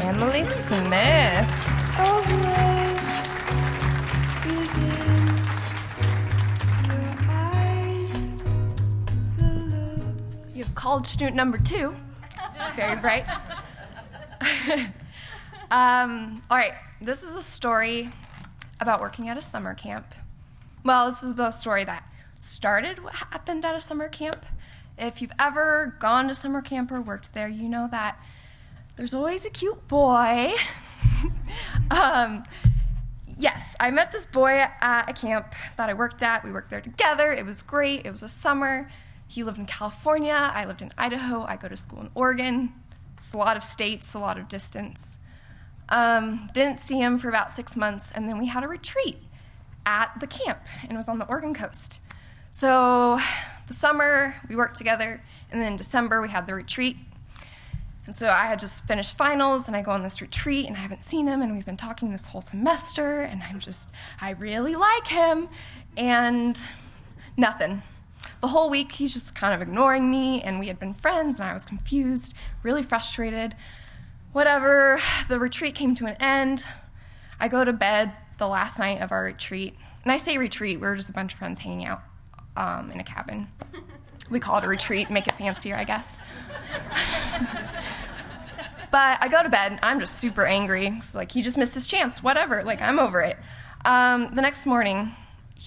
Emily Smith. Oh, love is in your eyes. The look. You have college student number 2. It's very bright. All right, this is a story about working at a summer camp. Well, this is about a story that started what happened at a summer camp. If you've ever gone to summer camp or worked there, you know that there's always a cute boy. Yes, I met this boy at a camp that I worked at. We worked there together. It was great. It was a summer. He lived in California. I lived in Idaho. I go to school in Oregon. It's a lot of states, a lot of distance. Didn't see him for about 6 months, and then we had a retreat at the camp, and it was on the Oregon coast. So the summer, we worked together, and then in December, we had the retreat. And so I had just finished finals, and I go on this retreat, and I haven't seen him, and we've been talking this whole semester, and I really like him, and nothing. The whole week, he's just kind of ignoring me, and we had been friends, and I was confused, really frustrated. Whatever, the retreat came to an end. I go to bed the last night of our retreat, and I say retreat, we were just a bunch of friends hanging out in a cabin. We call it a retreat, make it fancier, I guess. But I go to bed, I'm just super angry. It's like, he just missed his chance, whatever, like, I'm over it. The next morning,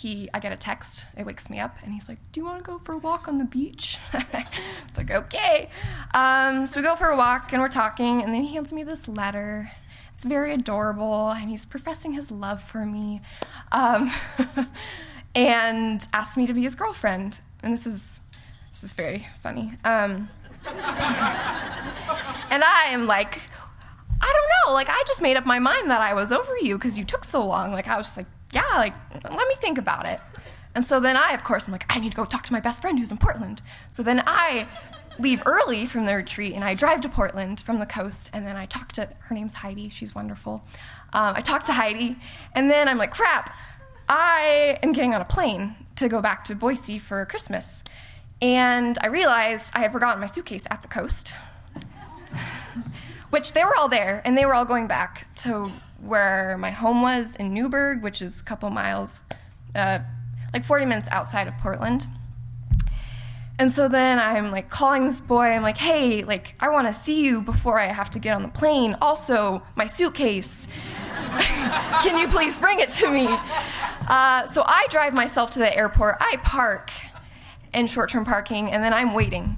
I get a text, it wakes me up, and he's like, do you want to go for a walk on the beach? It's like, okay. So we go for a walk, and we're talking, and then he hands me this letter. It's very adorable, and he's professing his love for me, and asked me to be his girlfriend. And this is very funny. And I am like, I don't know, like, I just made up my mind that I was over you because you took so long. Like, I was just like, yeah, like, let me think about it. And so then I'm like, I need to go talk to my best friend who's in Portland. So then I leave early from the retreat, and I drive to Portland from the coast, and then I talk to, her name's Heidi, she's wonderful. I talk to Heidi, and then I'm like, crap, I am getting on a plane to go back to Boise for Christmas. And I realized I had forgotten my suitcase at the coast, which they were all there, and they were all going back to where my home was in Newberg, which is a couple miles, like 40 minutes outside of Portland. And so then I'm like calling this boy, I'm like, hey, like, I want to see you before I have to get on the plane. Also, my suitcase, can you please bring it to me? So I drive myself to the airport, I park in short-term parking, and then I'm waiting.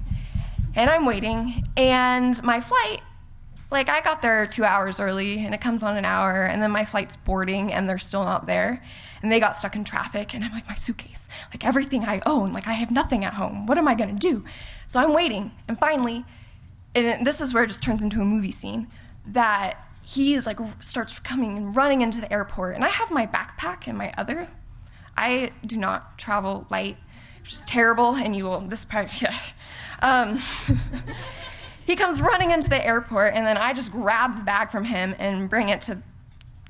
And my flight, like, I got there 2 hours early, and it comes on an hour, and then my flight's boarding, and they're still not there. And they got stuck in traffic, and I'm like, my suitcase, like, everything I own, like, I have nothing at home. What am I gonna do? So I'm waiting, and finally, and this is where it just turns into a movie scene, that he is like, starts coming and running into the airport, and I have my backpack and I do not travel light, which is terrible, and this part, yeah. He comes running into the airport, and then I just grab the bag from him and bring it to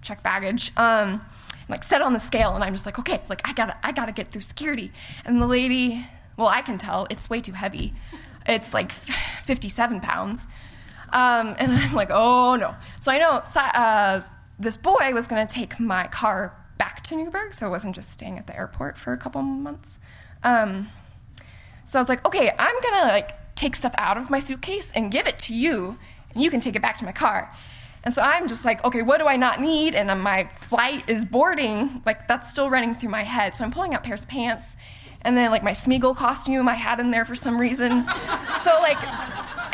check baggage, like set on the scale, and I'm just like, okay, like I gotta get through security. And the lady, well, I can tell it's way too heavy. It's like 57 pounds. And I'm like, oh no. So I know this boy was gonna take my car back to Newberg, so it wasn't just staying at the airport for a couple months. So I was like, okay, I'm gonna like take stuff out of my suitcase and give it to you, and you can take it back to my car. And so I'm just like, okay, what do I not need? And my flight is boarding, like that's still running through my head. So I'm pulling out pairs of pants, and then like my Smeagol costume I had in there for some reason. So like,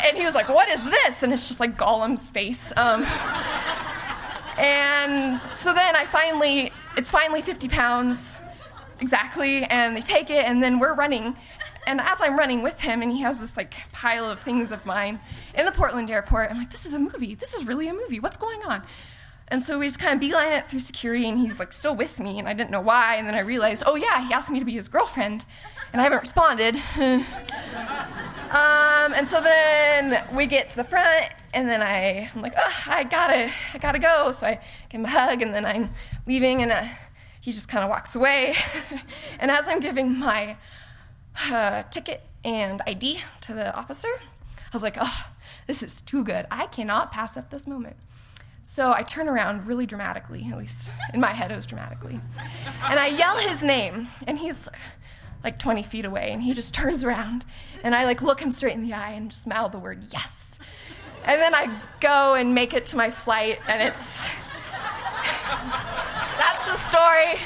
and he was like, what is this? And it's just like Gollum's face. And so then it's finally 50 pounds, exactly, and they take it, and then we're running. And as I'm running with him, and he has this like pile of things of mine in the Portland airport, I'm like, this is a movie. This is really a movie. What's going on? And so we just kind of beeline it through security, and he's like still with me, and I didn't know why. And then I realized, oh yeah, he asked me to be his girlfriend, and I haven't responded. And so then we get to the front, and then I'm like, oh, I gotta go. So I give him a hug, and then I'm leaving, and he just kind of walks away. And as I'm giving my ticket and ID to the officer, I was like, oh, this is too good. I cannot pass up this moment. So I turn around really dramatically, at least in my head it was dramatically. And I yell his name, and he's like 20 feet away, and he just turns around, and I like look him straight in the eye and just mouth the word yes. And then I go and make it to my flight, and that's the story.